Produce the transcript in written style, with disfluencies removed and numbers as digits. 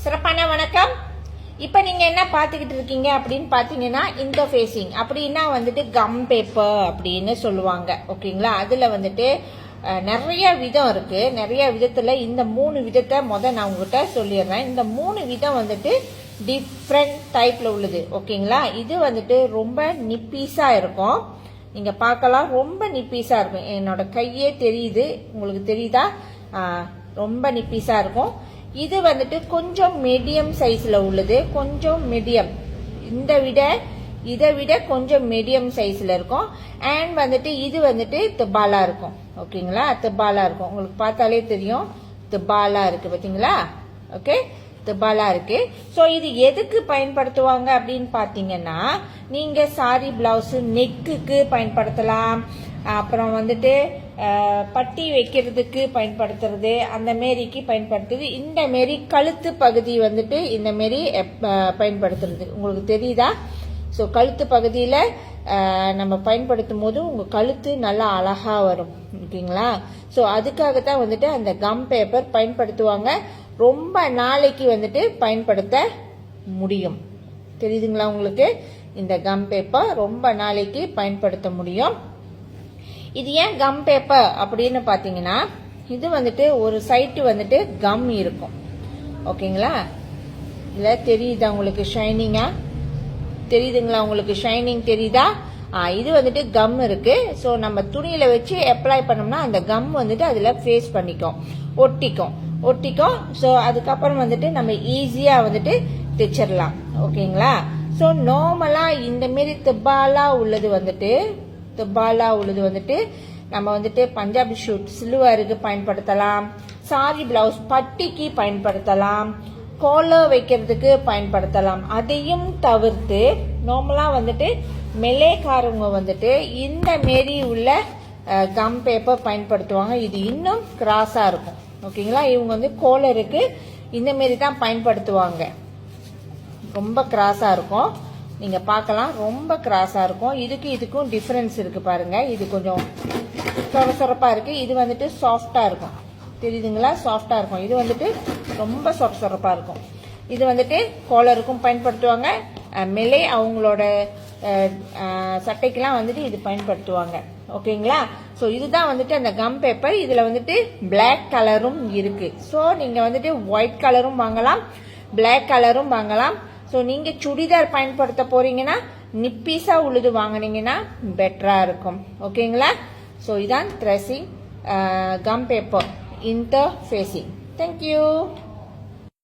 சிறப்பான வணக்கம். இப்போ நீங்கள் என்ன பார்த்துக்கிட்டு இருக்கீங்க அப்படின்னு பார்த்தீங்கன்னா இன்டர்ஃபேஸிங் அப்படின்னா வந்துட்டு கம் பேப்பர் அப்படின்னு சொல்லுவாங்க. ஓகேங்களா? அதில் வந்துட்டு நிறைய விதம் இருக்குது. நிறைய விதத்தில் இந்த 3 விதத்தை நான் உங்ககிட்ட சொல்லிடுறேன். இந்த 3 விதம் வந்துட்டு டிஃப்ரெண்ட் டைப்பில் உள்ளது. ஓகேங்களா? இது வந்துட்டு ரொம்ப நிப்பீஸாக இருக்கும். நீங்கள் பார்க்கலாம், ரொம்ப நிப்பீஸாக இருக்கும். என்னோட கையே தெரியுது, உங்களுக்கு தெரியுதா? ரொம்ப நிப்பீஸாக இருக்கும். இது வந்துட்டு கொஞ்சம் மீடியம் சைஸில் உள்ளது. கொஞ்சம் மீடியம், இதை விட கொஞ்சம் மீடியம் சைஸில் இருக்கும். அண்ட் வந்துட்டு இது வந்துட்டு திபாலா இருக்கும். ஓகேங்களா? திபாலா இருக்கும். உங்களுக்கு பார்த்தாலே தெரியும், திபாலா இருக்கு. பார்த்தீங்களா? ஓகே, திபாலா இருக்கு. ஸோ இது எதுக்கு பயன்படுத்துவாங்க அப்படின்னு பார்த்தீங்கன்னா, நீங்கள் சாரி பிளவுஸ் நெக்குக்கு பயன்படுத்தலாம். அப்புறம் வந்துட்டு பட்டி வைக்கிறதுக்கு பயன்படுத்துறது, அந்த மாரிக்கு பயன்படுத்துறது. இந்த மாரி கழுத்து பகுதி வந்துட்டு இந்த மாரி பயன்படுத்துறது உங்களுக்கு தெரியுதா? ஸோ கழுத்து பகுதியில் நம்ம பயன்படுத்தும் போது உங்கள் கழுத்து நல்லா அழகாக வரும். ஓகேங்களா? ஸோ அதுக்காகத்தான் வந்துட்டு அந்த கம் பேப்பர் பயன்படுத்துவாங்க. ரொம்ப நாளைக்கு வந்துட்டு பயன்படுத்த முடியும். தெரியுதுங்களா உங்களுக்கு? இந்த கம் பேப்பர் ரொம்ப நாளைக்கு பயன்படுத்த முடியும். இது ஏன் கம் பேப்பர் அப்படின்னு பார்த்தீங்கன்னா, இது வந்துட்டு ஒரு சைட்டு வந்துட்டு கம் இருக்கும். ஓகேங்களா? இதில் தெரியுதா உங்களுக்கு? ஷைனிங்கா தெரியுதுங்களா உங்களுக்கு? ஷைனிங் தெரியுதா? இது வந்துட்டு கம் இருக்கு. ஸோ நம்ம துணியில வச்சு அப்ளை பண்ணோம்னா அந்த கம் வந்துட்டு அதில் ஃபேஸ் பண்ணிக்கும், ஒட்டிக்கும். ஸோ அதுக்கப்புறம் வந்துட்டு நம்ம ஈஸியாக வந்துட்டு தைச்சிடலாம். ஓகேங்களா? ஸோ நார்மலாக இந்த மாரி திபாலா உள்ளது வந்துட்டு நம்ம வந்துட்டு பஞ்சாபி ஷூட் சிலுவருக்கு பயன்படுத்தலாம், சாரி பிளவுஸ் பட்டிக்கு பயன்படுத்தலாம், காலர் வைக்கிறதுக்கு பயன்படுத்தலாம். அதையும் தவிர்த்து நார்மலாக வந்துட்டு மெல்லேக்காரவங்க வந்துட்டு இந்த மாரி உள்ள கம் பேப்பர் பயன்படுத்துவாங்க. இது இன்னும் கிராஸாக இருக்கும். ஓகேங்களா? இவங்க வந்து காலருக்கு இந்த மாரி தான் பயன்படுத்துவாங்க. ரொம்ப கிராஸாக இருக்கும். நீங்கள் பார்க்கலாம், ரொம்ப கிராஸாக இருக்கும். இதுக்கும் டிஃப்ரென்ஸ் இருக்குது பாருங்கள். இது கொஞ்சம் சொரப்பாக இருக்குது. இது வந்துட்டு சாஃப்டாக இருக்கும். தெரியுதுங்களா? சாஃப்டாக இருக்கும். இது வந்துட்டு ரொம்ப சொரப்பாக இருக்கும். இது வந்துட்டு காலருக்கும் பயன்படுத்துவாங்க. மெல்லே அவங்களோட சட்டைக்கெல்லாம் வந்துட்டு இது பயன்படுத்துவாங்க. ஓகேங்களா? ஸோ இதுதான் வந்துட்டு அந்த கம் பேப்பர். இதில் வந்துட்டு பிளாக் கலரும் இருக்குது. ஸோ நீங்கள் வந்துட்டு ஒயிட் கலரும் வாங்கலாம், பிளாக் கலரும் வாங்கலாம். ஸோ நீங்கள் சுடிதார் பயன்படுத்த போறீங்கன்னா நிப்பீஸாக உள்ளது வாங்கினீங்கன்னா பெட்டராக இருக்கும். ஓகேங்களா? ஸோ இதான் dressing come paper interfacing. Thank you.